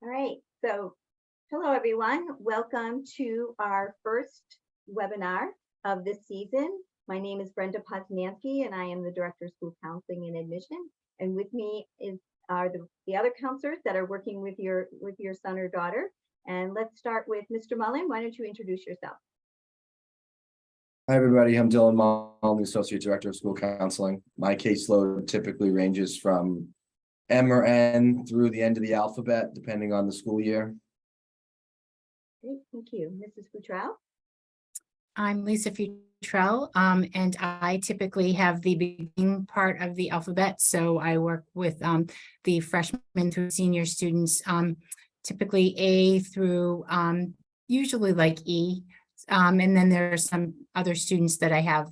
All right, so hello everyone. Welcome to our first webinar of this season. My name is Brenda Poznansky and I am the Director of School Counseling and Admission. And with me are the other counselors that are working with your son or daughter. And let's start with Mr. Mullen. Why don't you introduce yourself? Hi, everybody. I'm Dylan Mullen, the Associate Director of School Counseling. My caseload typically ranges from M or N through the end of the alphabet, depending on the school year. Great, thank you. Mrs. Futrell? I'm Lisa Futrell, and I typically have the beginning part of the alphabet. So I work with the freshmen through senior students, typically A through usually like E. And then there are some other students that I have,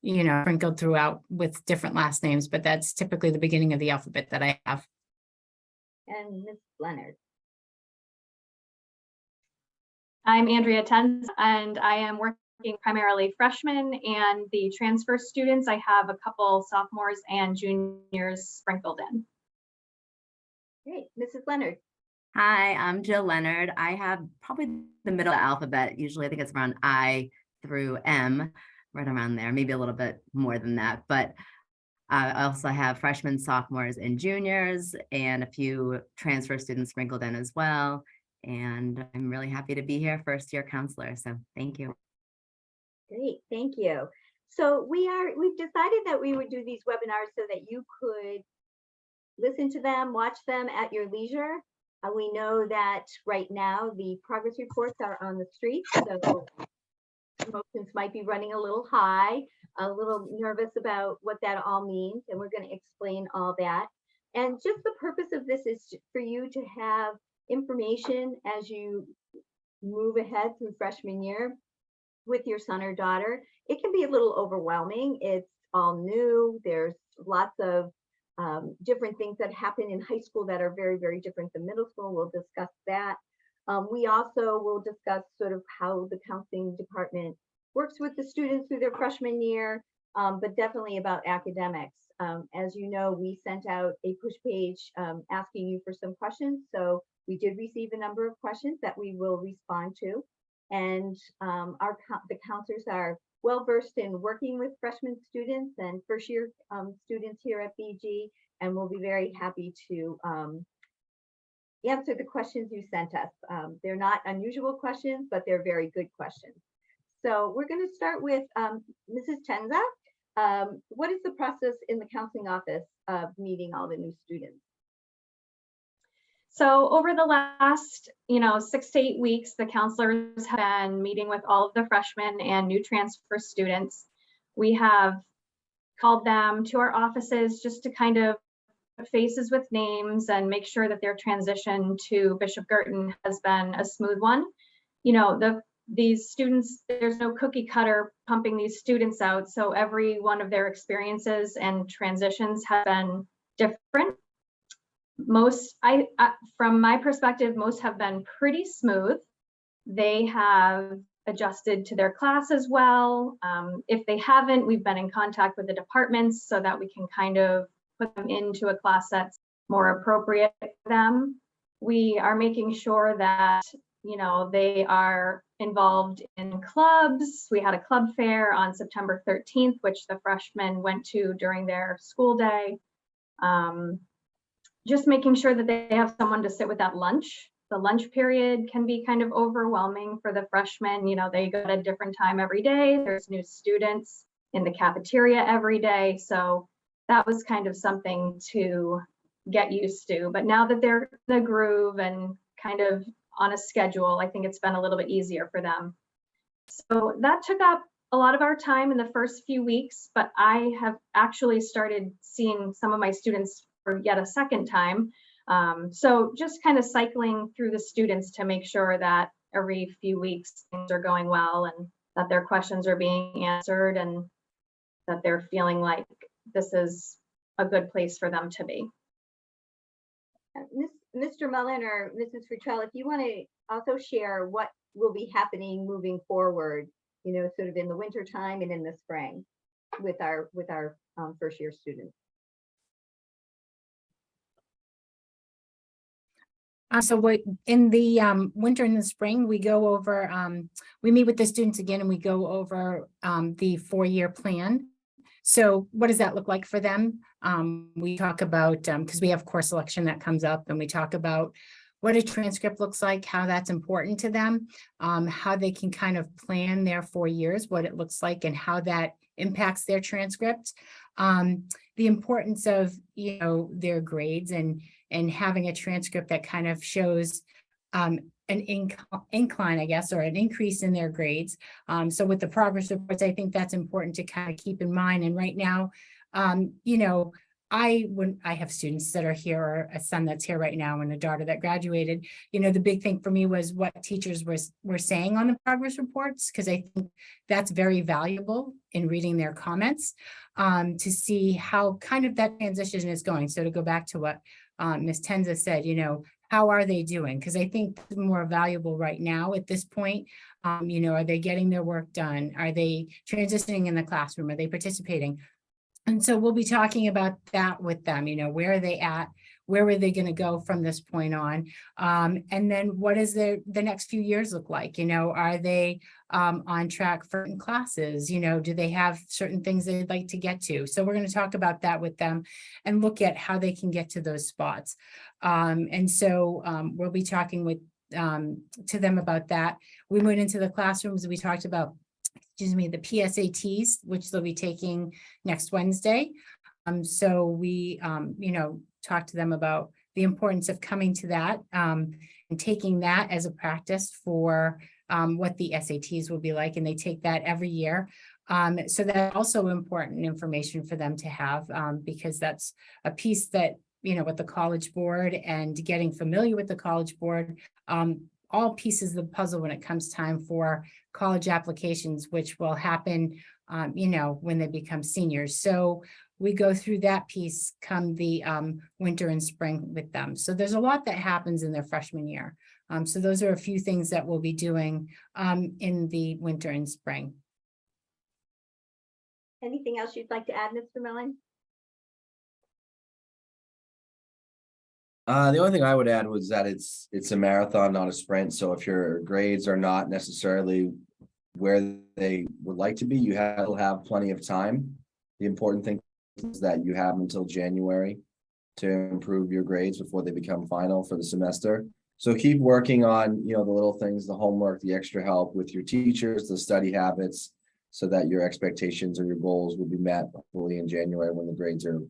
sprinkled throughout with different last names, but that's typically the beginning of the alphabet that I have. And Ms. Leonard. I'm Andrea Tenz, and I am working primarily freshmen and the transfer students. I have a couple sophomores and juniors sprinkled in. Great, Mrs. Leonard. Hi, I'm Jill Leonard. I have probably the middle alphabet. Usually I think it's around I through M, right around there, maybe a little bit more than that. But I also have freshmen, sophomores, and juniors, and a few transfer students sprinkled in as well. And I'm really happy to be here, first year counselor. So thank you. Great, thank you. So we've decided that we would do these webinars so that you could listen to them, watch them at your leisure. We know that right now the progress reports are on the street, so emotions might be running a little high, a little nervous about what that all means, and we're going to explain all that. And just the purpose of this is for you to have information as you move ahead through freshman year with your son or daughter. It can be a little overwhelming. It's all new. There's lots of different things that happen in high school that are very, very different than middle school. We'll discuss that. We also will discuss sort of how the counseling department works with the students through their freshman year, but definitely about academics. As you know, we sent out a push page asking you for some questions. So we did receive a number of questions that we will respond to. And the counselors are well versed in working with freshman students and first year students here at BG, and we'll be very happy to answer the questions you sent us. They're not unusual questions, but they're very good questions. So we're going to start with Mrs. Tenza. What is the process in the counseling office of meeting all the new students? So over the last, 6 to 8 weeks, the counselors have been meeting with all of the freshmen and new transfer students. We have called them to our offices just to kind of put faces with names and make sure that their transition to Bishop Girton has been a smooth one. These students, there's no cookie cutter pumping these students out. So every one of their experiences and transitions have been different. From my perspective, most have been pretty smooth. They have adjusted to their class as well. If they haven't, we've been in contact with the departments so that we can kind of put them into a class that's more appropriate for them. We are making sure that, they are involved in clubs. We had a club fair on September 13th, which the freshmen went to during their school day. Just making sure that they have someone to sit with at lunch. The lunch period can be kind of overwhelming for the freshmen. They go at a different time every day. There's new students in the cafeteria every day. So that was kind of something to get used to. But now that they're in the groove and kind of on a schedule, I think it's been a little bit easier for them. So that took up a lot of our time in the first few weeks, but I have actually started seeing some of my students for yet a second time. So just kind of cycling through the students to make sure that every few weeks things are going well and that their questions are being answered and that they're feeling like this is a good place for them to be. Mr. Mullen or Mrs. Futrell, if you want to also share what will be happening moving forward, sort of in the winter time and in the spring with our first year students. So what in the winter and the spring, we go over, we meet with the students again and we go over the 4-year plan. So what does that look like for them? We talk about, because we have course selection that comes up, and we talk about what a transcript looks like, how that's important to them, how they can kind of plan their 4 years, what it looks like, and how that impacts their transcript. The importance of, their grades and having a transcript that kind of shows an incline, I guess, or an increase in their grades. So with the progress reports, I think that's important to kind of keep in mind. And right now, when I have students that are here, or a son that's here right now and a daughter that graduated, the big thing for me was what teachers were saying on the progress reports, because I think that's very valuable in reading their comments, to see how kind of that transition is going. So to go back to what Ms. Tenza said, how are they doing? Because I think it's more valuable right now at this point. Are they getting their work done? Are they transitioning in the classroom? Are they participating? And so we'll be talking about that with them, where are they at? Where are they going to go from this point on? And then what does the next few years look like? Are they on track for classes? Do they have certain things they'd like to get to? So we're going to talk about that with them and look at how they can get to those spots. And so we'll be talking with to them about that. We went into the classrooms, we talked about the PSATs, which they'll be taking next Wednesday. So we, talked to them about the importance of coming to that and taking that as a practice for what the SATs will be like. And they take that every year. So that's also important information for them to have, because that's a piece that, with the College Board and getting familiar with the College Board, all pieces of the puzzle when it comes time for college applications, which will happen, when they become seniors. So we go through that piece come the winter and spring with them. So there's a lot that happens in their freshman year. So those are a few things that we'll be doing in the winter and spring. Anything else you'd like to add, Mr. Mellon? The only thing I would add was that it's a marathon, not a sprint. So if your grades are not necessarily where they would like to be, you have plenty of time. The important thing is that you have until January to improve your grades before they become final for the semester. So keep working on, the little things, the homework, the extra help with your teachers, the study habits, so that your expectations or your goals will be met fully in January when the grades are,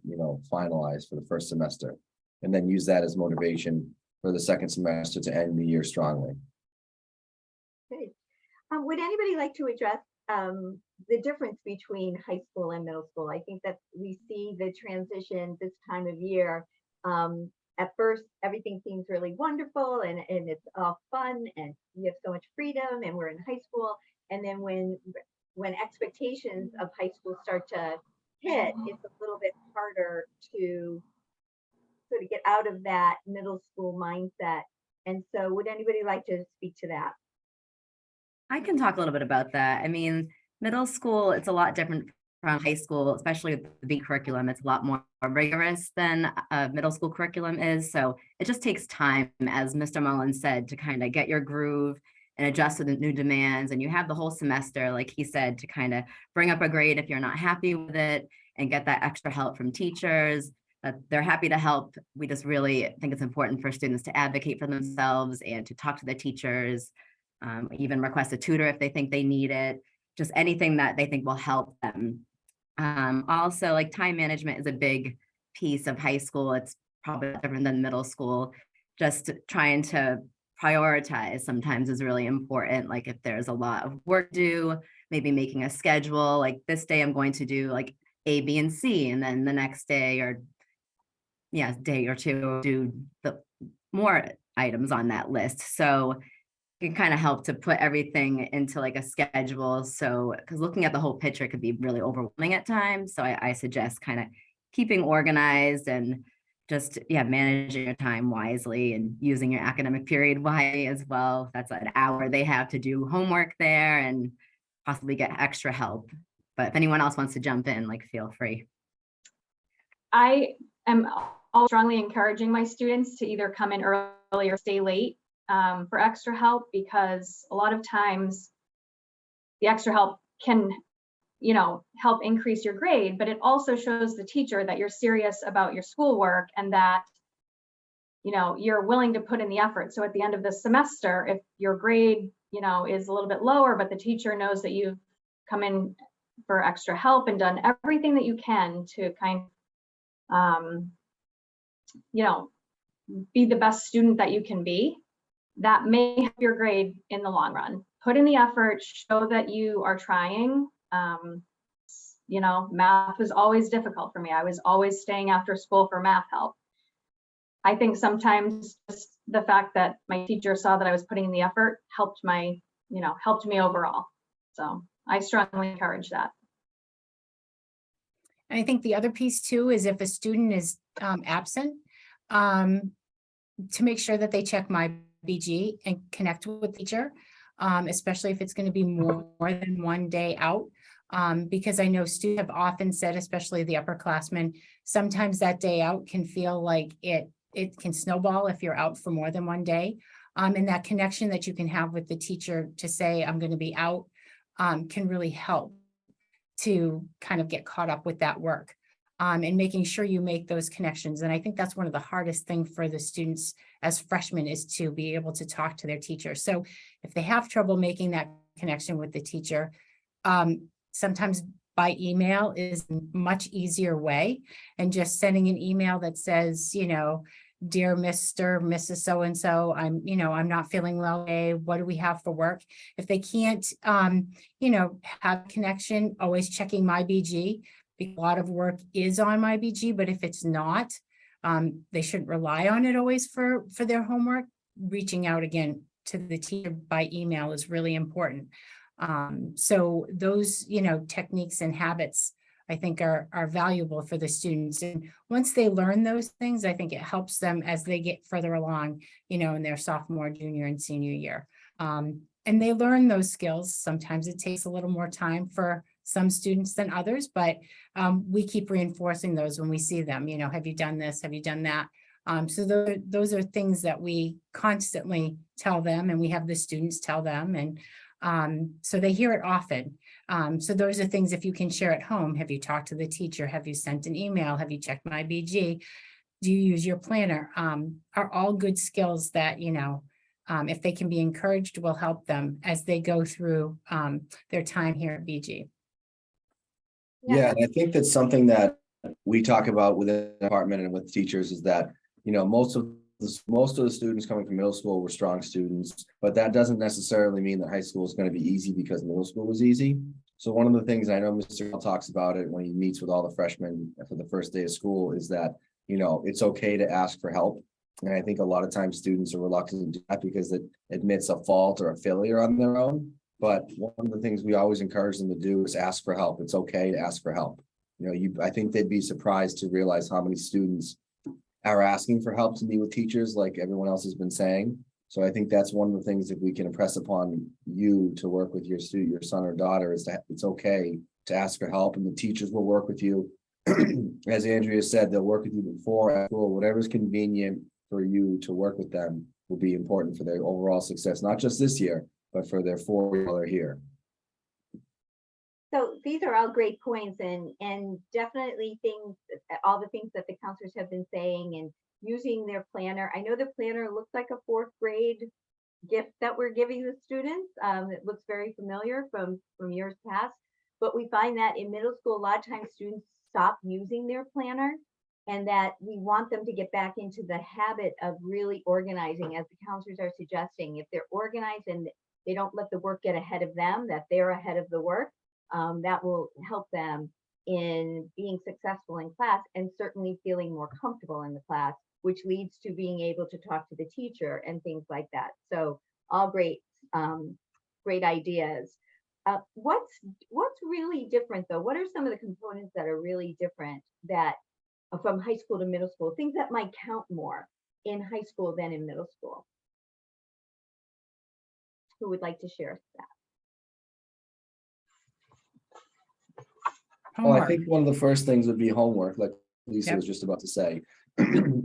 finalized for the first semester. And then use that as motivation for the second semester to end the year strongly. Great. Would anybody like to address the difference between high school and middle school? I think that we see the transition this time of year. At first, everything seems really wonderful and it's all fun and we have so much freedom and we're in high school. And then when expectations of high school start to hit, it's a little bit harder to sort of get out of that middle school mindset. And so would anybody like to speak to that? I can talk a little bit about that. I mean, middle school, it's a lot different from high school, especially with the B curriculum. It's a lot more rigorous than a middle school curriculum is. So it just takes time, as Mr. Mullins said, to kind of get your groove and adjust to the new demands. And you have the whole semester, like he said, to kind of bring up a grade if you're not happy with it and get that extra help from teachers. They're happy to help. We just really think it's important for students to advocate for themselves and to talk to the teachers, even request a tutor if they think they need it, just anything that they think will help them. Also, like, time management is a big piece of high school. It's probably different than middle school. Just trying to prioritize sometimes is really important. Like, if there's a lot of work due, maybe making a schedule, like this day I'm going to do like A, B, and C, and then the next day or day or two do the more items on that list. So it can kind of help to put everything into like a schedule. So, because looking at the whole picture could be really overwhelming at times. So I suggest kind of keeping organized and just, managing your time wisely and using your academic period wisely as well. That's an hour they have to do homework there and possibly get extra help. But if anyone else wants to jump in, like, feel free. I am always strongly encouraging my students to either come in early or stay late for extra help, because a lot of times the extra help can, help increase your grade, but it also shows the teacher that you're serious about your schoolwork and that, you're willing to put in the effort. So at the end of the semester, if your grade, is a little bit lower, but the teacher knows that you've come in for extra help and done everything that you can to kind of, be the best student that you can be, that may help your grade in the long run. Put in the effort, show that you are trying. Math was always difficult for me. I was always staying after school for math help. I think sometimes just the fact that my teacher saw that I was putting in the effort helped me overall. So I strongly encourage that. And I think the other piece too is if a student is absent, to make sure that they check my BG and connect with the teacher, especially if it's going to be more than one day out. Because I know students have often said, especially the upperclassmen, sometimes that day out can feel like it can snowball if you're out for more than one day. And that connection that you can have with the teacher to say, I'm going to be out, can really help to kind of get caught up with that work. And making sure you make those connections. And I think that's one of the hardest things for the students as freshmen is to be able to talk to their teacher. So if they have trouble making that connection with the teacher, sometimes by email is a much easier way. And just sending an email that says, dear Mr. Mrs. So-and-so, I'm not feeling well today. What do we have for work? If they can't, have connection, always checking my BG. A lot of work is on my BG, but if it's not, they shouldn't rely on it always for their homework. Reaching out again to the teacher by email is really important. So those, techniques and habits, I think are valuable for the students. And once they learn those things, I think it helps them as they get further along, in their sophomore, junior, and senior year. And they learn those skills. Sometimes it takes a little more time for some students than others, but we keep reinforcing those when we see them, have you done this? Have you done that? So those are things that we constantly tell them, and we have the students tell them, and so they hear it often. So those are things, if you can share at home, have you talked to the teacher? Have you sent an email? Have you checked my BG? Do you use your planner? Are all good skills that, if they can be encouraged, will help them as they go through their time here at BG. Yeah, and I think that's something that we talk about within the department and with teachers is that, most of the students coming from middle school were strong students, but that doesn't necessarily mean that high school is going to be easy because middle school was easy. So one of the things I know Mr. Hill talks about it when he meets with all the freshmen for the first day of school is that, it's okay to ask for help. And I think a lot of times students are reluctant to do that because it admits a fault or a failure on their own. But one of the things we always encourage them to do is ask for help. It's okay to ask for help. I think they'd be surprised to realize how many students are asking for help to meet with teachers, like everyone else has been saying. So I think that's one of the things that we can impress upon you to work with your student, your son or daughter, is that it's okay to ask for help, and the teachers will work with you. As Andrea said, they'll work with you before, after school, whatever's convenient for you to work with them will be important for their overall success, not just this year, but for their 4 year while they're here. So these are all great points, and definitely all the things that the counselors have been saying, and using their planner. I know the planner looks like a 4th grade gift that we're giving the students. It looks very familiar from years past, but we find that in middle school, a lot of times students stop using their planner, and that we want them to get back into the habit of really organizing, as the counselors are suggesting. If they're organized and they don't let the work get ahead of them, that they're ahead of the work, that will help them in being successful in class and certainly feeling more comfortable in the class, which leads to being able to talk to the teacher and things like that. So all great ideas. What's really different though? What are some of the components that are really different that from high school to middle school, things that might count more in high school than in middle school? Who would like to share that? Well, I think one of the first things would be homework, like Lisa Yep. was just about to say.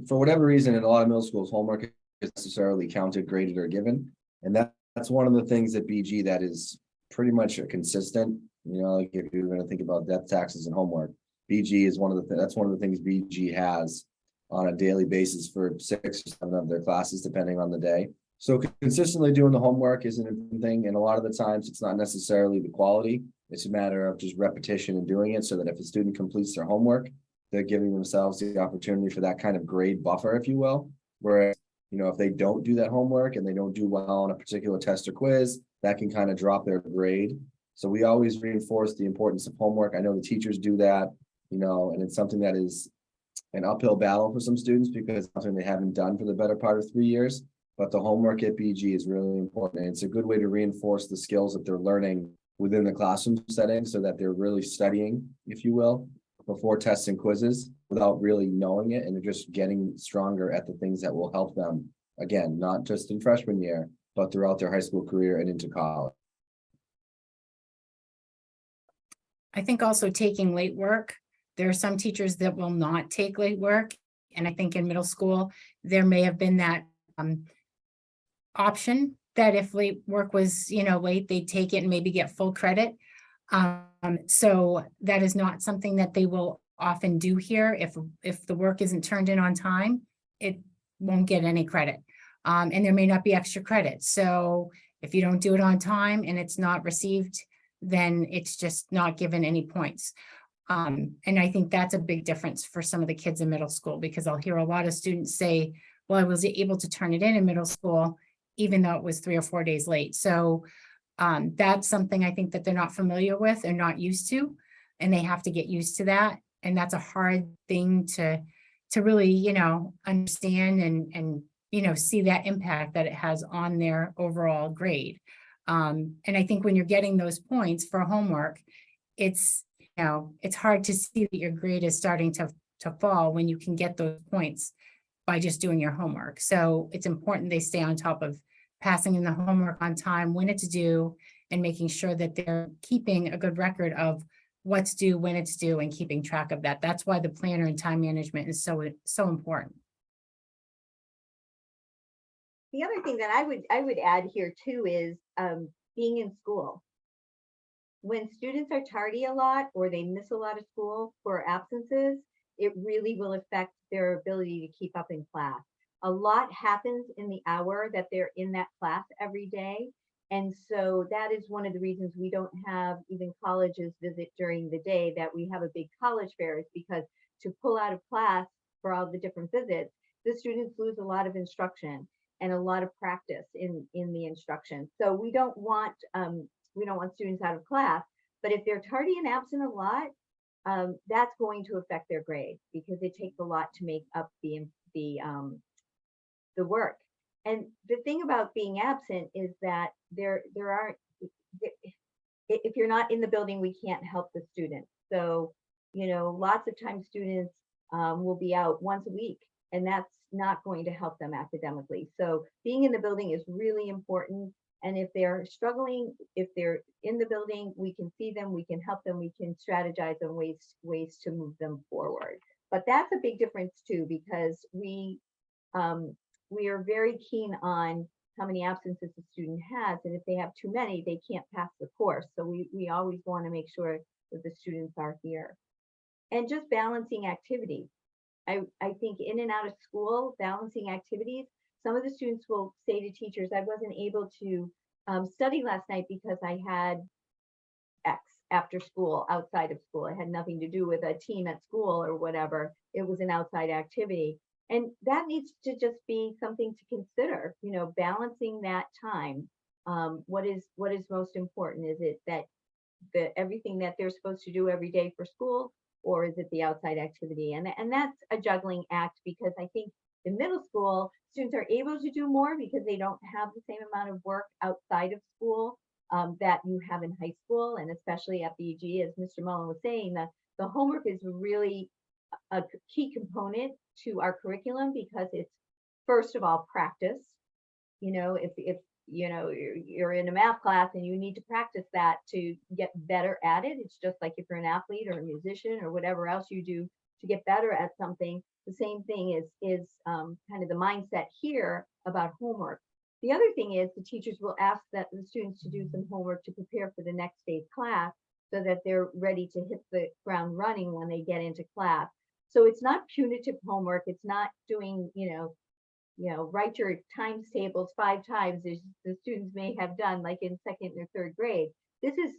for whatever reason, in a lot of middle schools, homework is necessarily counted, graded, or given. And that's one of the things at BG that is pretty much a consistent, like if you're going to think about death taxes and homework, BG is that's one of the things BG has on a daily basis for 6 or 7 of their classes, depending on the day. So consistently doing the homework is an important thing. And a lot of the times it's not necessarily the quality. It's a matter of just repetition and doing it so that if a student completes their homework, they're giving themselves the opportunity for that kind of grade buffer, if you will. Whereas, if they don't do that homework and they don't do well on a particular test or quiz, that can kind of drop their grade. So we always reinforce the importance of homework. I know the teachers do that, and it's something that is an uphill battle for some students because it's something they haven't done for the better part of 3 years. But the homework at BG is really important. And it's a good way to reinforce the skills that they're learning within the classroom setting so that they're really studying, if you will, before tests and quizzes without really knowing it. And they're just getting stronger at the things that will help them, again, not just in freshman year, but throughout their high school career and into college. I think also taking late work, there are some teachers that will not take late work. And I think in middle school, there may have been that option that if late work was, late, they'd take it and maybe get full credit. So that is not something that they will often do here. If the work isn't turned in on time, it won't get any credit. And there may not be extra credit. So if you don't do it on time and it's not received, then it's just not given any points. And I think that's a big difference for some of the kids in middle school, because I'll hear a lot of students say, well, I was able to turn it in middle school, even though it was 3 or 4 days late. So that's something I think that they're not familiar with or not used to, and they have to get used to that. And that's a hard thing to really, understand and see that impact that it has on their overall grade. And I think when you're getting those points for homework, it's hard to see that your grade is starting to fall when you can get those points by just doing your homework. So it's important they stay on top of passing in the homework on time, when it's due, and making sure that they're keeping a good record of what's due, when it's due, and keeping track of that. That's why the planner and time management is so important. The other thing that I would add here too is being in school. When students are tardy a lot or they miss a lot of school for absences, it really will affect their ability to keep up in class. A lot happens in the hour that they're in that class every day. And so that is one of the reasons we don't have even colleges visit during the day, that we have a big college fair, is because to pull out of class for all the different visits, the students lose a lot of instruction and a lot of practice in the instruction. So we don't want students out of class, but if they're tardy and absent a lot, that's going to affect their grade, because it takes a lot to make up the work. And the thing about being absent is that there aren't, if you're not in the building, we can't help the students. So, lots of times students will be out once a week, and that's not going to help them academically. So being in the building is really important. And if they're struggling, if they're in the building, we can see them, we can help them, we can strategize on ways to move them forward. But that's a big difference too, because we are very keen on how many absences the student has, and if they have too many, they can't pass the course. So we always want to make sure that the students are here. And just balancing activities. I think in and out of school, balancing activities. Some of the students will say to teachers, I wasn't able to study last night because I had X after school, outside of school. It had nothing to do with a team at school or whatever. It was an outside activity. And that needs to just be something to consider, balancing that time. What is most important? Is it that everything that they're supposed to do every day for school, or is it the outside activity? And that's a juggling act, because I think in middle school, students are able to do more because they don't have the same amount of work outside of school that you have in high school. And especially at BG, as Mr. Mullen was saying, the homework is really a key component to our curriculum, because it's, first of all, practice. If you're in a math class and you need to practice that to get better at it, it's just like if you're an athlete or a musician or whatever else you do to get better at something, the same thing is kind of the mindset here about homework. The other thing is the teachers will ask the students to do some homework to prepare for the next day's class so that they're ready to hit the ground running when they get into class. So it's not punitive homework. It's not doing, write your times tables 5 times as the students may have done like in 2nd or 3rd grade. This is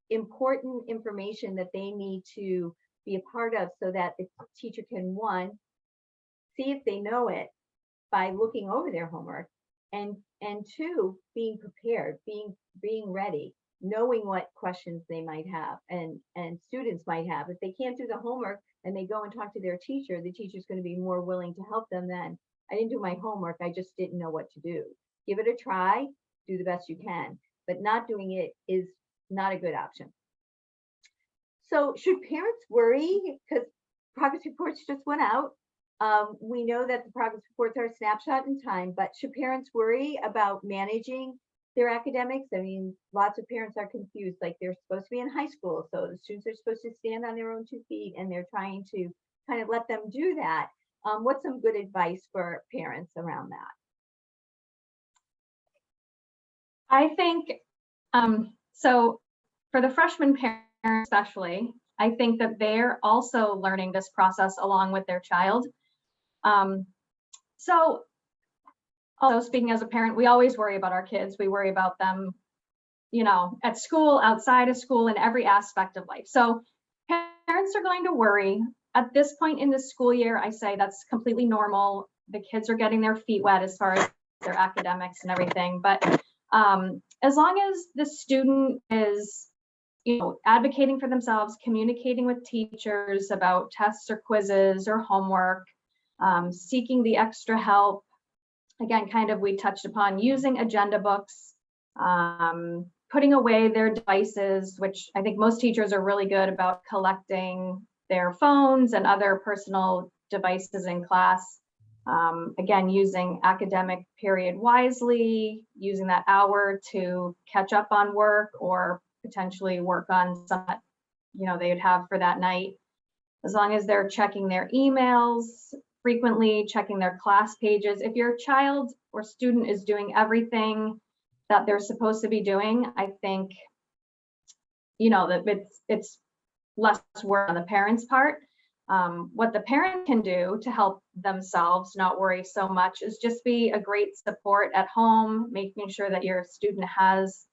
important information that they need to be a part of so that the teacher can, 1, see if they know it by looking over their homework, and 2, being prepared, being ready, knowing what questions they might have and students might have. If they can't do the homework and they go and talk to their teacher, the teacher's going to be more willing to help them than, I didn't do my homework, I just didn't know what to do. Give it a try, do the best you can, but not doing it is not a good option. So should parents worry because progress reports just went out? We know that the progress reports are a snapshot in time, but should parents worry about managing their academics? I mean, lots of parents are confused, like they're supposed to be in high school, so the students are supposed to stand on their own 2 feet, and they're trying to kind of let them do that. What's some good advice for parents around that? I think, so for the freshman parents especially, I think that they're also learning this process along with their child. So also speaking as a parent, we always worry about our kids. We worry about them, at school, outside of school, in every aspect of life. So parents are going to worry. At this point in the school year, I say that's completely normal. The kids are getting their feet wet as far as their academics and everything. But as long as the student is, advocating for themselves, communicating with teachers about tests or quizzes or homework, seeking the extra help, again, kind of we touched upon using agenda books, putting away their devices, which I think most teachers are really good about collecting their phones and other personal devices in class. Again, using academic period wisely, using that hour to catch up on work or potentially work on some that, they would have for that night. As long as they're checking their emails frequently, checking their class pages. If your child or student is doing everything that they're supposed to be doing, I think, that it's less work on the parents' part. What the parent can do to help themselves not worry so much is just be a great support at home, making sure that your student has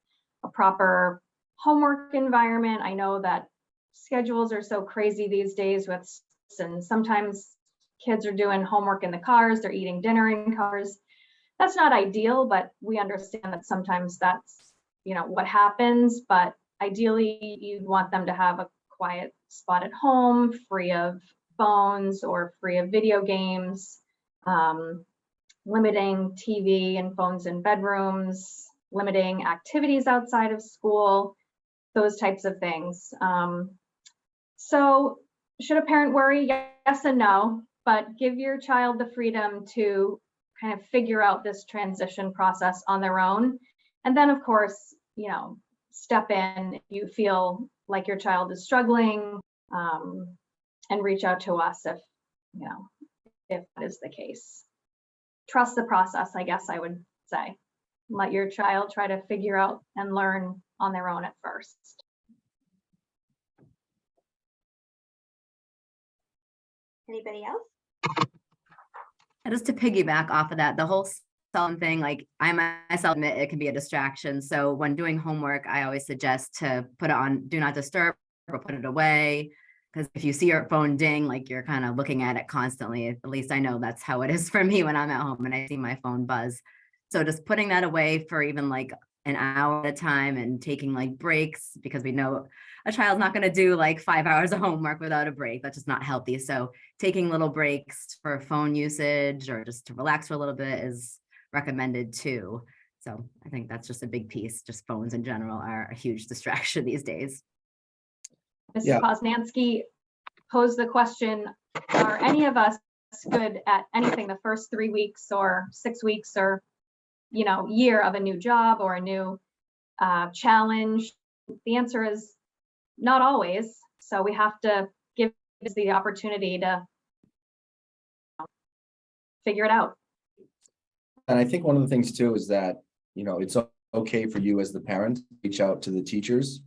a proper homework environment. I know that schedules are so crazy these days and sometimes kids are doing homework in the cars, they're eating dinner in cars. That's not ideal, but we understand that sometimes that's, what happens. But ideally, you'd want them to have a quiet spot at home, free of phones or free of video games, limiting TV and phones in bedrooms, limiting activities outside of school, those types of things. So should a parent worry? Yes and no, but give your child the freedom to kind of figure out this transition process on their own. And then of course, step in if you feel like your child is struggling, and reach out to us if that is the case. Trust the process, I guess I would say. Let your child try to figure out and learn on their own at first. Anybody else? And just to piggyback off of that, the whole cell phone thing, like I myself admit it can be a distraction. So when doing homework, I always suggest to put it on do not disturb or put it away. Because if you see your phone ding, like you're kind of looking at it constantly. At least I know that's how it is for me when I'm at home and I see my phone buzz. So just putting that away for even like an hour at a time and taking like breaks, because we know a child's not going to do like 5 hours of homework without a break. That's just not healthy. So taking little breaks for phone usage or just to relax for a little bit is recommended too. So I think that's just a big piece. Just phones in general are a huge distraction these days. Mrs. Yeah. Posnanski posed the question, are any of us good at anything the first 3 weeks or 6 weeks or year of a new job or a new challenge? The answer is not always. So we have to give the opportunity to figure it out. And I think one of the things too is that, it's okay for you as the parent, to reach out to the teachers.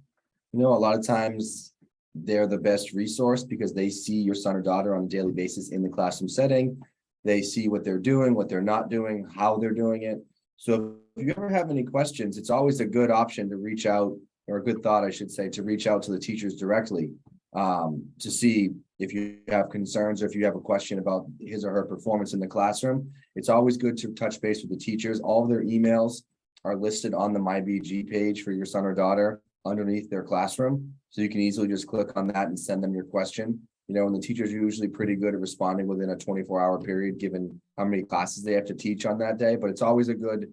A lot of times they're the best resource because they see your son or daughter on a daily basis in the classroom setting. They see what they're doing, what they're not doing, how they're doing it. So if you ever have any questions, it's always a good option to reach out, or a good thought, I should say, to reach out to the teachers directly to see if you have concerns or if you have a question about his or her performance in the classroom. It's always good to touch base with the teachers. All of their emails are listed on the MyBG page for your son or daughter underneath their classroom. So you can easily just click on that and send them your question. And the teachers are usually pretty good at responding within a 24-hour period, given how many classes they have to teach on that day. But it's always a good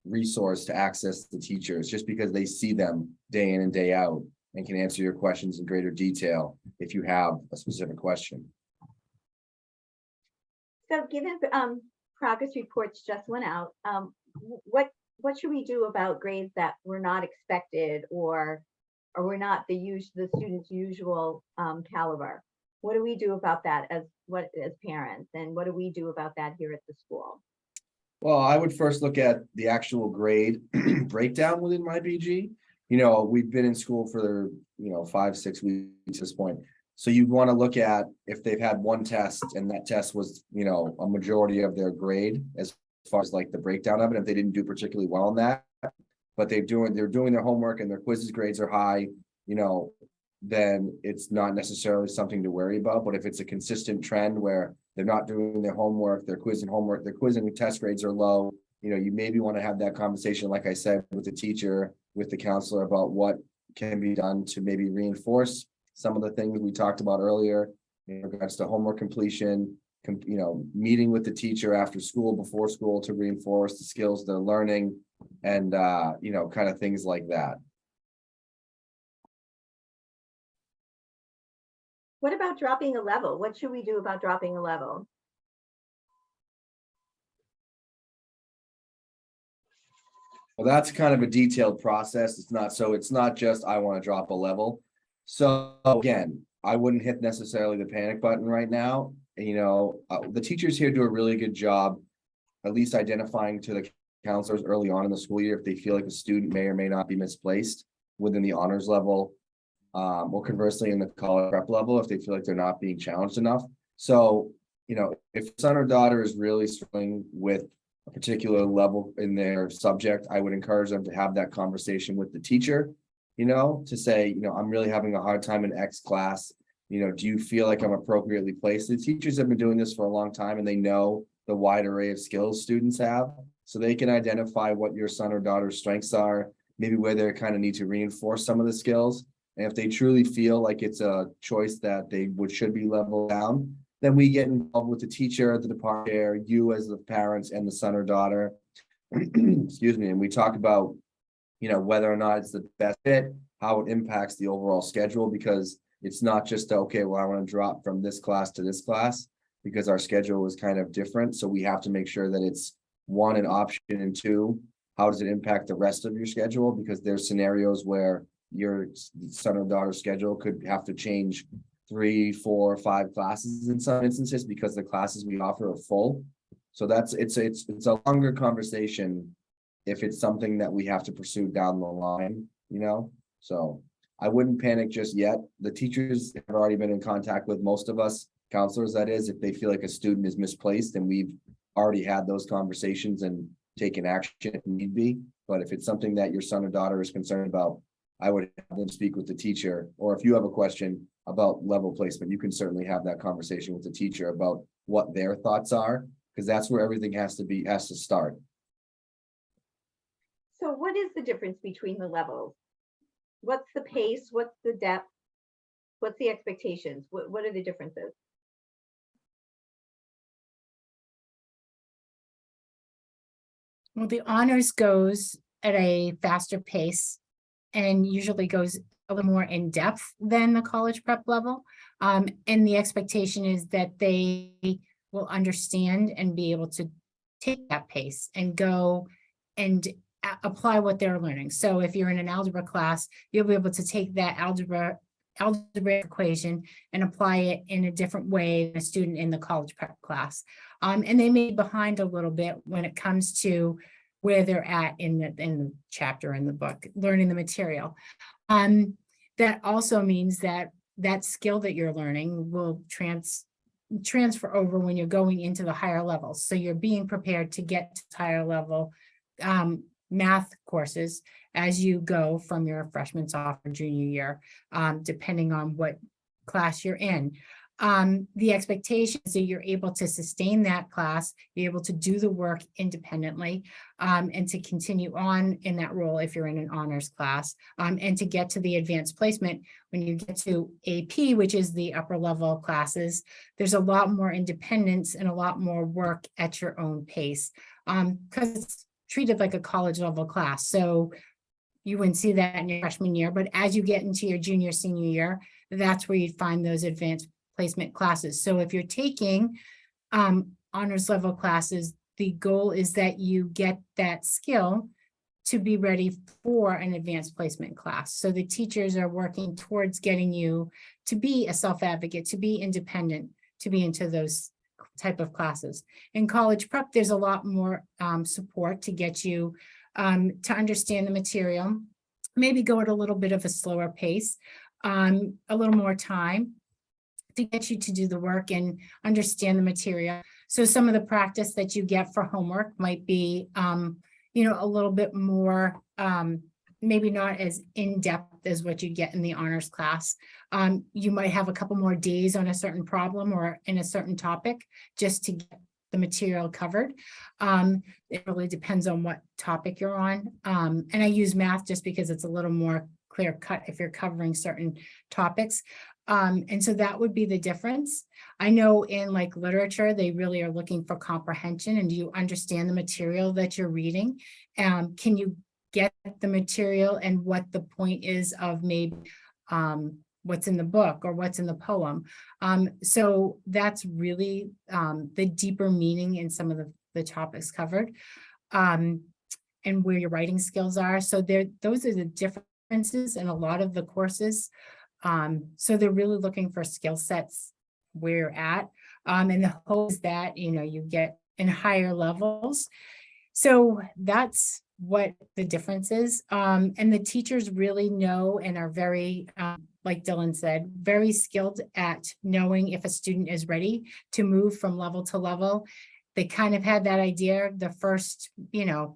resource to access the teachers, just because they see them day in and day out and can answer your questions in greater detail if you have a specific question. So given progress reports just went out, what should we do about grades that were not expected or were not the student's usual caliber? What do we do about that as parents, and what do we do about that here at the school? Well, I would first look at the actual grade breakdown within MyBG. We've been in school for 5-6 weeks at this point. So you'd want to look at if they've had one test and that test was, a majority of their grade as far as like the breakdown of it, if they didn't do particularly well in that, but they're doing their homework and their quizzes grades are high, then it's not necessarily something to worry about. But if it's a consistent trend where they're not doing their homework, their quizzing and test grades are low, you maybe want to have that conversation, like I said, with the teacher, with the counselor, about what can be done to maybe reinforce some of the things we talked about earlier in regards to homework completion, meeting with the teacher after school, before school, to reinforce the skills they're learning, and kind of things like that. What about dropping a level? What should we do about dropping a level? Well, that's kind of a detailed process. It's not just I want to drop a level. So again, I wouldn't hit necessarily the panic button right now. The teachers here do a really good job, at least identifying to the counselors early on in the school year if they feel like a student may or may not be misplaced within the honors level, or conversely in the college prep level if they feel like they're not being challenged enough. So, if son or daughter is really struggling with a particular level in their subject, I would encourage them to have that conversation with the teacher, to say, I'm really having a hard time in X class. Do you feel like I'm appropriately placed? The teachers have been doing this for a long time and they know the wide array of skills students have. So they can identify what your son or daughter's strengths are, maybe where they kind of need to reinforce some of the skills. And if they truly feel like it's a choice that they should be leveled down, then we get involved with the teacher, the department chair, you as the parents and the son or daughter, excuse me, and we talk about, whether or not it's the best fit, how it impacts the overall schedule, because it's not just, okay, well, I want to drop from this class to this class, because our schedule is kind of different. So we have to make sure that it's one, an option, and two, how does it impact the rest of your schedule? Because there's scenarios where your son or daughter's schedule could have to change 3, 4, 5 classes in some instances because the classes we offer are full. So it's a longer conversation if it's something that we have to pursue down the line, so I wouldn't panic just yet. The teachers have already been in contact with most of us, counselors that is, if they feel like a student is misplaced, and we've already had those conversations and taken action if need be. But if it's something that your son or daughter is concerned about, I would have them speak with the teacher, or if you have a question about level placement, you can certainly have that conversation with the teacher about what their thoughts are, because that's where everything has to start. So what is the difference between the levels? What's the pace? What's the depth? What's the expectations? What are the differences? Well, the honors goes at a faster pace and usually goes a little more in depth than the college prep level. And the expectation is that they will understand and be able to take that pace and go and apply what they're learning. So if you're in an algebra class, you'll be able to take that algebra algebraic equation and apply it in a different way than a student in the college prep class. And they may be behind a little bit when it comes to where they're at in the chapter in the book, learning the material. That also means that that skill that you're learning will transfer over when you're going into the higher levels. So you're being prepared to get to higher level math courses as you go from your freshman, sophomore, junior year, depending on what class you're in. The expectation is that you're able to sustain that class, be able to do the work independently, and to continue on in that role if you're in an honors class, and to get to the advanced placement. When you get to AP, which is the upper level classes, there's a lot more independence and a lot more work at your own pace, because it's treated like a college level class. So you wouldn't see that in your freshman year, but as you get into your junior, senior year, that's where you'd find those advanced placement classes. So if you're taking honors level classes, the goal is that you get that skill to be ready for an advanced placement class. So the teachers are working towards getting you to be a self-advocate, to be independent, to be into those type of classes. In college prep, there's a lot more support to get you to understand the material, maybe go at a little bit of a slower pace, a little more time to get you to do the work and understand the material. So some of the practice that you get for homework might be, a little bit more, maybe not as in-depth as what you get in the honors class. You might have a couple more days on a certain problem or in a certain topic just to get the material covered. It really depends on what topic you're on. And I use math just because it's a little more clear cut if you're covering certain topics. And so that would be the difference. I know in like literature, they really are looking for comprehension, and do you understand the material that you're reading? Can you get the material and what the point is of maybe what's in the book or what's in the poem? So that's really the deeper meaning in some of the topics covered, and where your writing skills are. So those are the differences in a lot of the courses. So they're really looking for skill sets where you're at, and the hope is that, you get in higher levels. So that's what the difference is. And the teachers really know and are very, like Dylan said, very skilled at knowing if a student is ready to move from level to level. They kind of had that idea the first,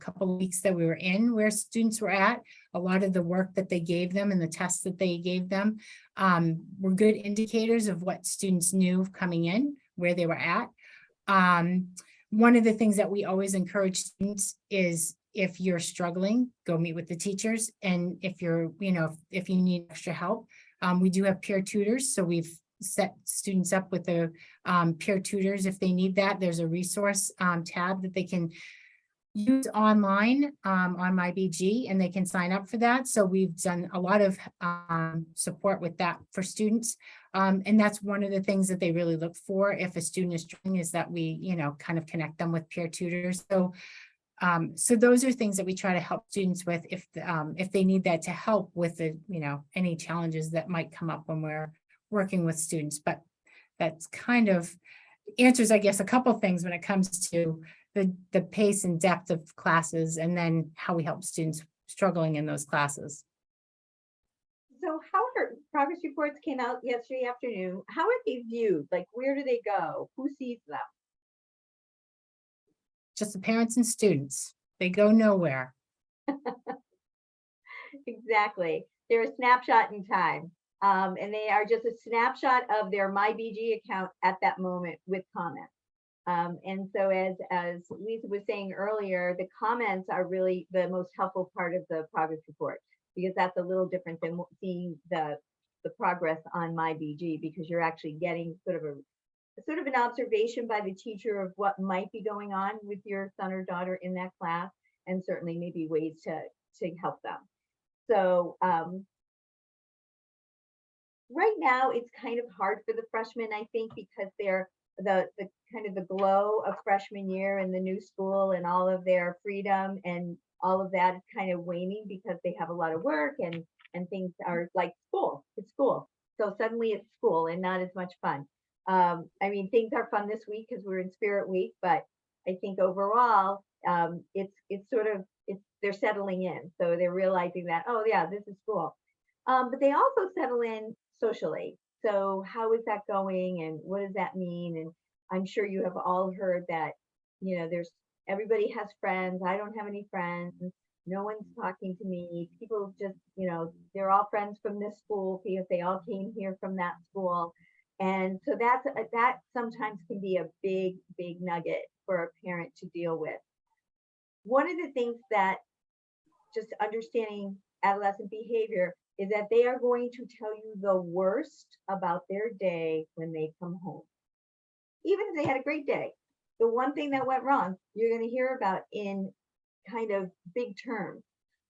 couple of weeks that we were in where students were at. A lot of the work that they gave them and the tests that they gave them were good indicators of what students knew coming in, where they were at. One of the things that we always encourage students is if you're struggling, go meet with the teachers. And if you're, if you need extra help, we do have peer tutors. So we've set students up with the peer tutors if they need that. There's a resource tab that they can use online on MyBG, and they can sign up for that. So we've done a lot of support with that for students. And that's one of the things that they really look for if a student is struggling, is that we, kind of connect them with peer tutors. So so those are things that we try to help students with if they need that to help with the, any challenges that might come up when we're working with students. But that's kind of answers, I guess, a couple things when it comes to the pace and depth of classes, and then how we help students struggling in those classes. So how are progress reports came out yesterday afternoon? How are they viewed? Like, where do they go? Who sees them? Just the parents and students. They go nowhere. Exactly. They're a snapshot in time. And they are just a snapshot of their MyBG account at that moment with comments. And so as Lisa was saying earlier, the comments are really the most helpful part of the progress report, because that's a little different than seeing the progress on MyBG, because you're actually getting sort of an observation by the teacher of what might be going on with your son or daughter in that class, and certainly maybe ways to help them. So right now it's kind of hard for the freshmen, I think, because they're the kind of the glow of freshman year and the new school and all of their freedom and all of that is kind of waning, because they have a lot of work and things are like school. It's school. So suddenly it's school and not as much fun. I mean, things are fun this week because we're in Spirit Week, but I think overall, it's sort of, they're settling in. So they're realizing that, oh yeah, this is school. But they also settle in socially. So how is that going and what does that mean? And I'm sure you have all heard that, everybody has friends. I don't have any friends. No one's talking to me. People just, they're all friends from this school because they all came here from that school. And so that sometimes can be a big, big nugget for a parent to deal with. One of the things that just understanding adolescent behavior is that they are going to tell you the worst about their day when they come home. Even if they had a great day, the one thing that went wrong, you're going to hear about in kind of big terms.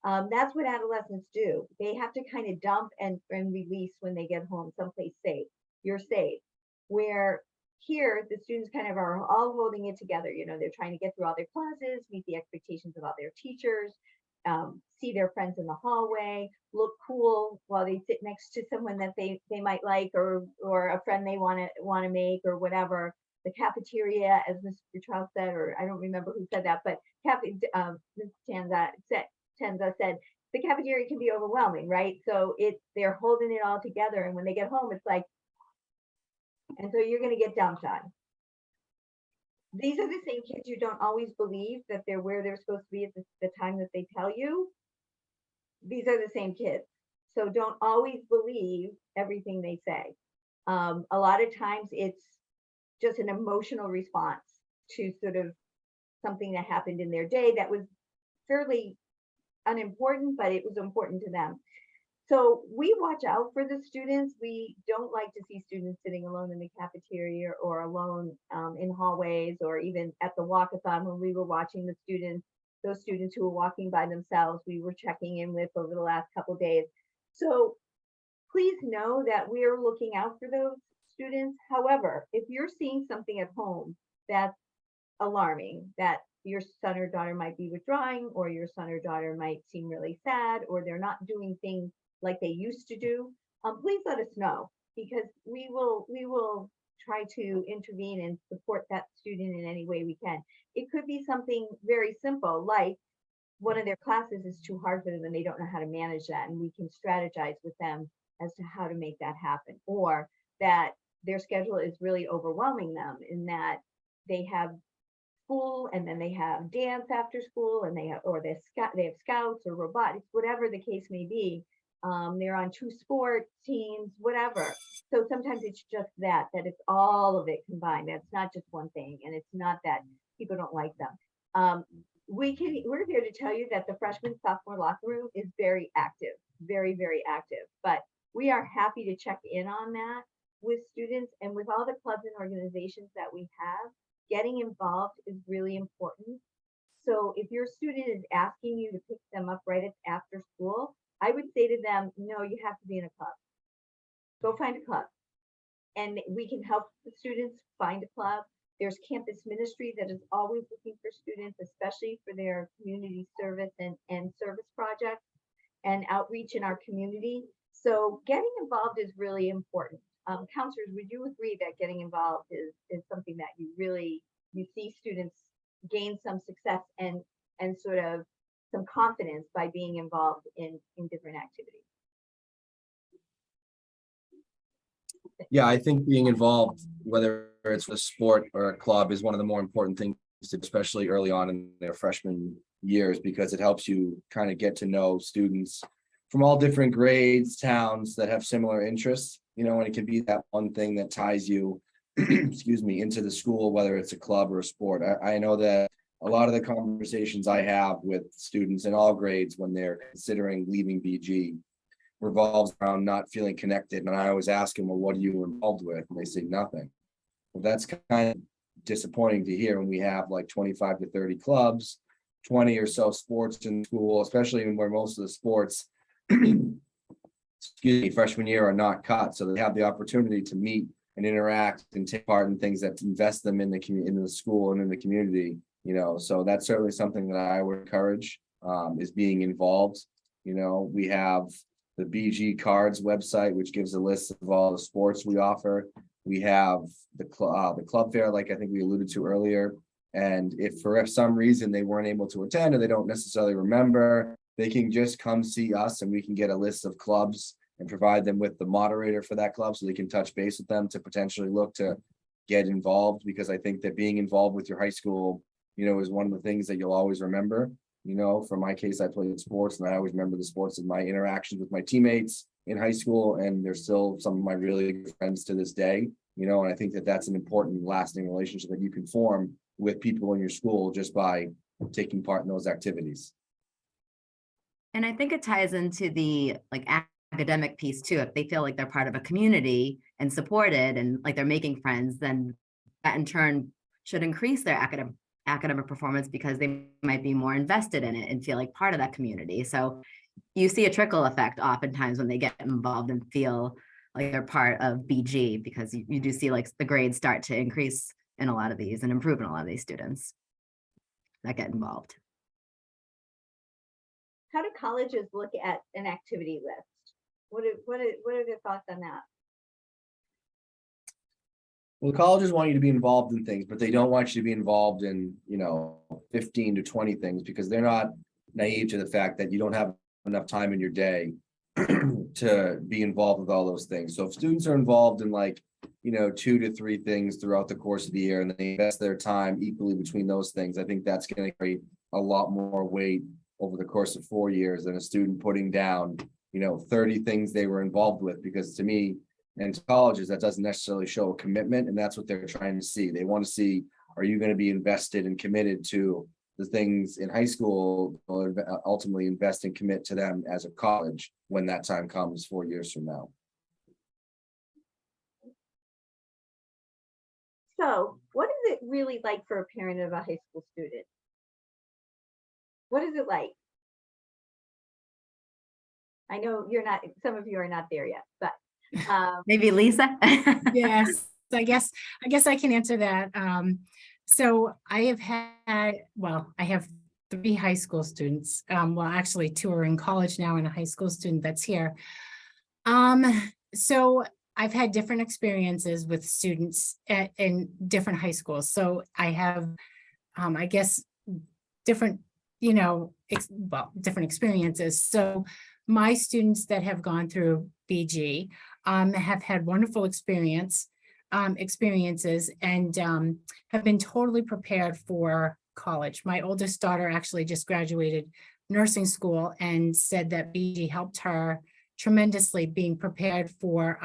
That's what adolescents do. They have to kind of dump and release when they get home, someplace safe. You're safe. Where here, the students kind of are all holding it together. They're trying to get through all their classes, meet the expectations of all their teachers, see their friends in the hallway, look cool while they sit next to someone that they might like, or a friend they want to make, or whatever. The cafeteria, as Mr. Charles said, or I don't remember who said that, but Ms. Tanza said the cafeteria can be overwhelming, right? So they're holding it all together, and when they get home, it's like, and so you're going to get dumped on. These are the same kids you don't always believe that they're where they're supposed to be at the time that they tell you. These are the same kids. So don't always believe everything they say. A lot of times it's just an emotional response to sort of something that happened in their day that was fairly unimportant, but it was important to them. So we watch out for the students. We don't like to see students sitting alone in the cafeteria or alone in hallways, or even at the walkathon when we were watching the students, those students who were walking by themselves, we were checking in with over the last couple of days. So please know that we are looking out for those students. However, if you're seeing something at home that's alarming, that your son or daughter might be withdrawing, or your son or daughter might seem really sad, or they're not doing things like they used to do, please let us know, because we will try to intervene and support that student in any way we can. It could be something very simple, like one of their classes is too hard for them and they don't know how to manage that, and we can strategize with them as to how to make that happen, or that their schedule is really overwhelming them in that they have school and then they have dance after school, and they have scouts or robotics, whatever the case may be. They're on 2 sport teams, whatever. So sometimes it's just that it's all of it combined. That's not just one thing, and it's not that people don't like them. We're here to tell you that the freshman sophomore locker room is very active, very, very active. But we are happy to check in on that with students, and with all the clubs and organizations that we have. Getting involved is really important. So if your student is asking you to pick them up right after school, I would say to them, no, you have to be in a club. Go find a club. And we can help the students find a club. There's campus ministry that is always looking for students, especially for their community service and service projects and outreach in our community. So getting involved is really important. Counselors, would you agree that getting involved is something that you see students gain some success and sort of some confidence by being involved in different activities? Yeah, I think being involved, whether it's a sport or a club, is one of the more important things, especially early on in their freshman years, because it helps you kind of get to know students from all different grades, towns that have similar interests, and it can be that one thing that ties you, excuse me, into the school, whether it's a club or a sport. I know that a lot of the conversations I have with students in all grades when they're considering leaving BG revolves around not feeling connected. And I always ask them, well, what are you involved with? And they say nothing. Well, that's kind of disappointing to hear when we have like 25 to 30 clubs, 20 or so sports in school, especially where most of the sports, excuse me, freshman year are not cut. So they have the opportunity to meet and interact and take part in things that invest them in the school and in the community, so that's certainly something that I would encourage, is being involved. We have the BG Cards website, which gives a list of all the sports we offer. We have the club fair, like I think we alluded to earlier. And if for some reason they weren't able to attend or they don't necessarily remember, they can just come see us and we can get a list of clubs and provide them with the moderator for that club so they can touch base with them to potentially look to get involved, because I think that being involved with your high school, is one of the things that you'll always remember. For my case, I played sports and I always remember the sports and my interactions with my teammates in high school, and they're still some of my really good friends to this day, and I think that that's an important lasting relationship that you can form with people in your school just by taking part in those activities. And I think it ties into the academic piece too. If they feel like they're part of a community and supported and like they're making friends, then that in turn should increase their academic performance because they might be more invested in it and feel like part of that community. So you see a trickle effect oftentimes when they get involved and feel like they're part of BG, because you do see like the grades start to increase in a lot of these and improve in a lot of these students that get involved. How do colleges look at an activity list? What are their thoughts on that? Well, colleges want you to be involved in things, but they don't want you to be involved in, 15 to 20 things, because they're not naive to the fact that you don't have enough time in your day to be involved with all those things. So if students are involved in 2 to 3 things throughout the course of the year and they invest their time equally between those things, I think that's going to create a lot more weight over the course of 4 years than a student putting down, 30 things they were involved with. Because to me, and to colleges, that doesn't necessarily show a commitment, and that's what they're trying to see. They want to see, are you going to be invested and committed to the things in high school, or ultimately invest and commit to them as a college when that time comes 4 years from now. So what is it really like for a parent of a high school student? What is it like? I know some of you are not there yet, but Maybe Lisa. Yes, I guess I can answer that. So I have 3 high school students. Well, actually 2 are in college now and a high school student that's here. So I've had different experiences with students in different high schools. So I have, I guess, different, different experiences. So my students that have gone through BG have had wonderful experiences and have been totally prepared for college. My oldest daughter actually just graduated nursing school and said that BG helped her tremendously being prepared for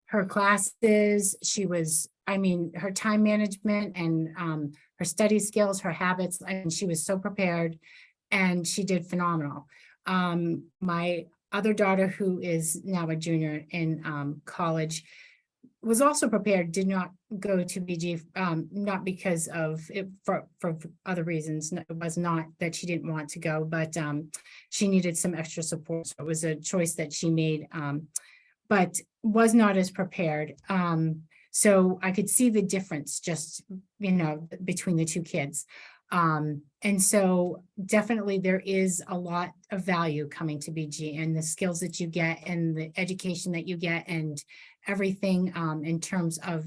her classes. Her time management and her study skills, her habits, and she was so prepared and she did phenomenal. My other daughter, who is now a junior in college, was also prepared, did not go to BG, not because of it, for other reasons. It was not that she didn't want to go, but she needed some extra support. So it was a choice that she made, but was not as prepared. So I could see the difference just, between the 2 kids. And so definitely there is a lot of value coming to BG, and the skills that you get and the education that you get and everything in terms of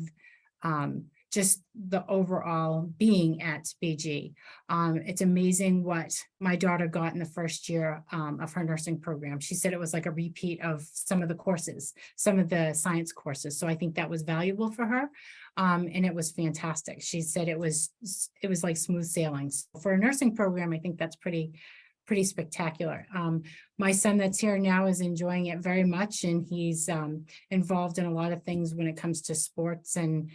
just the overall being at BG. It's amazing what my daughter got in the first year of her nursing program. She said it was like a repeat of some of the courses, some of the science courses. So I think that was valuable for her. And it was fantastic. She said it was like smooth sailing. So for a nursing program, I think that's pretty spectacular. My son that's here now is enjoying it very much, and he's involved in a lot of things when it comes to sports and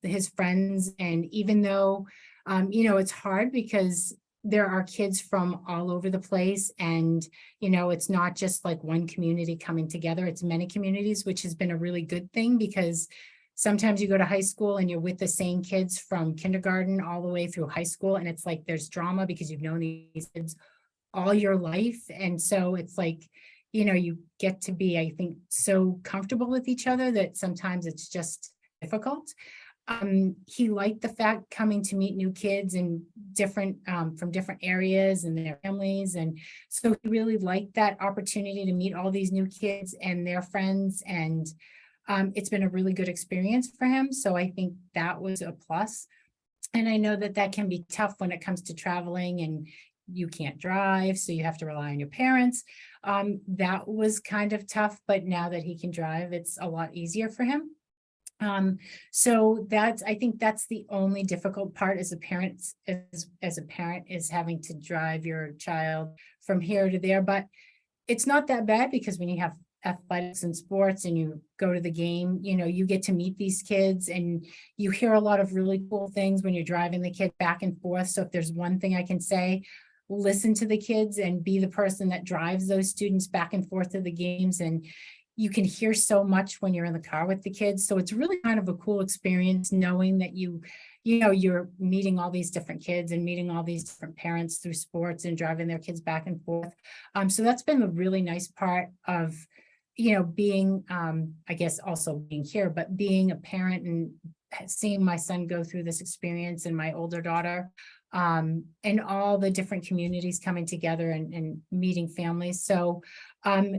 his friends. And even though, it's hard because there are kids from all over the place, and, it's not just like one community coming together, it's many communities, which has been a really good thing, because sometimes you go to high school and you're with the same kids from kindergarten all the way through high school, and it's like there's drama because you've known these kids all your life. And so it's like, you get to be, I think, so comfortable with each other that sometimes it's just difficult. He liked the fact coming to meet new kids and different, from different areas and their families. And so he really liked that opportunity to meet all these new kids and their friends. And it's been a really good experience for him. So I think that was a plus. And I know that that can be tough when it comes to traveling and you can't drive, so you have to rely on your parents. That was kind of tough, but now that he can drive, it's a lot easier for him. So that's, I think that's the only difficult part as a parent, as a parent, is having to drive your child from here to there. But it's not that bad, because when you have athletics and sports and you go to the game, you know, you get to meet these kids and you hear a lot of really cool things when you're driving the kid back and forth. So if there's one thing I can say, listen to the kids and be the person that drives those students back and forth to the games. And you can hear so much when you're in the car with the kids. So it's really kind of a cool experience knowing that you know, you're meeting all these different kids and meeting all these different parents through sports and driving their kids back and forth. So that's been the really nice part of, you know, being, I guess also being here, but being a parent and seeing my son go through this experience and my older daughter, and all the different communities coming together and meeting families. So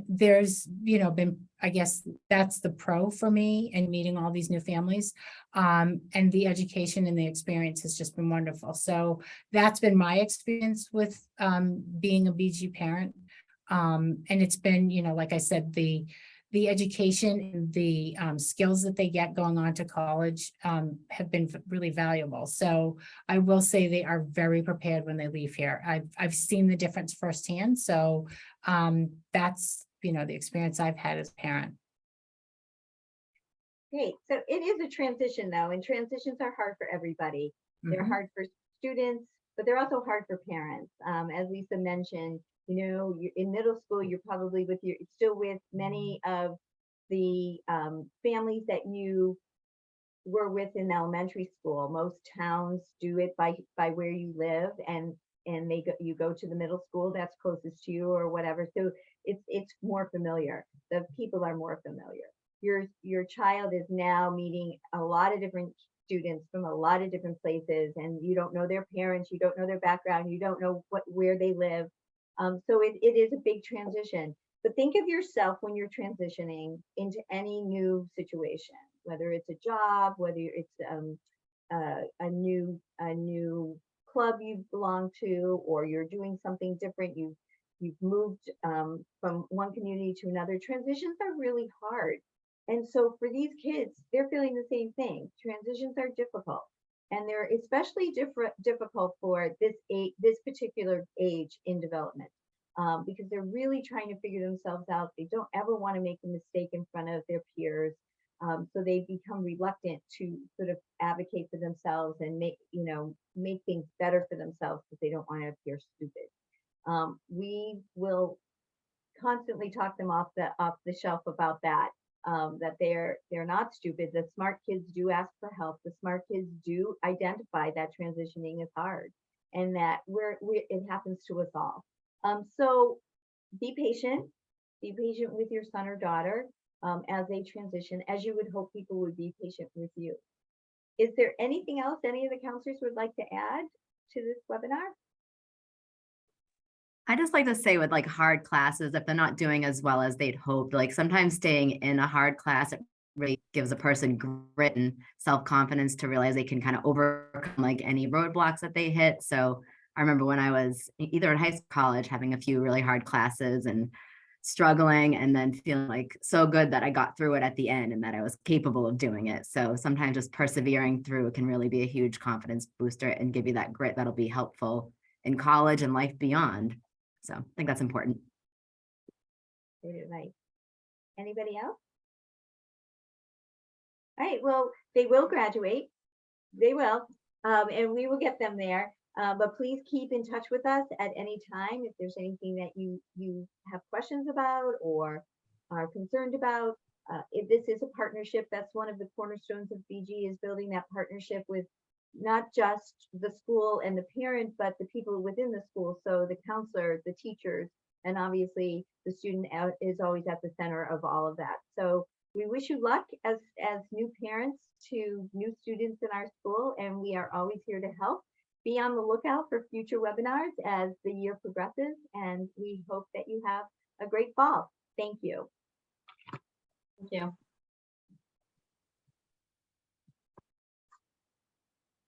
there's, you know, been, I guess that's the pro for me in meeting all these new families. And the education and the experience has just been wonderful. So that's been my experience with being a BG parent. And it's been, you know, like I said, the education and the skills that they get going on to college have been really valuable. So I will say they are very prepared when they leave here. I've seen the difference firsthand. So that's, you know, the experience I've had as a parent. Great. So it is a transition though, and transitions are hard for everybody. They're hard for students, but they're also hard for parents. As Lisa mentioned, you know, you're in middle school, you're probably with your, still with many of the families that you were with in elementary school. Most towns do it by where you live, and you go to the middle school that's closest to you or whatever. So it's more familiar. The people are more familiar. Your child is now meeting a lot of different students from a lot of different places, and you don't know their parents, you don't know their background, you don't know where they live. So it is a big transition. But think of yourself when you're transitioning into any new situation, whether it's a job, whether it's a new club you belong to, or you're doing something different. You've moved from one community to another. Transitions are really hard. And so for these kids, they're feeling the same thing. Transitions are difficult. And they're especially difficult for this particular age in development, because they're really trying to figure themselves out. They don't ever want to make a mistake in front of their peers. So they become reluctant to sort of advocate for themselves and make things better for themselves, because they don't want to appear stupid. We will constantly talk them off the shelf about that. That they're not stupid. The smart kids do ask for help. The smart kids do identify that transitioning is hard, and that it happens to us all. So be patient with your son or daughter as they transition, as you would hope people would be patient with you. Is there anything else any of the counselors would like to add to this webinar? I just like to say with like hard classes, if they're not doing as well as they'd hoped, like sometimes staying in a hard class, it really gives a person grit and self-confidence to realize they can kind of overcome like any roadblocks that they hit. So I remember when I was either in high school or college, having a few really hard classes and struggling, and then feeling like so good that I got through it at the end and that I was capable of doing it. So sometimes just persevering through can really be a huge confidence booster and give you that grit that'll be helpful in college and life beyond. So I think that's important. Right. Anybody else? All right, well, they will graduate. They will, and we will get them there. But please keep in touch with us at any time if there's anything that you have questions about or are concerned about. If this is a partnership, that's one of the cornerstones of BG, is building that partnership with not just the school and the parent, but the people within the school. So the counselor, the teachers, and obviously the student is always at the center of all of that. So we wish you luck as new parents to new students in our school, and we are always here to help. Be on the lookout for future webinars as the year progresses, and we hope that you have a great fall. Thank you. Thank you.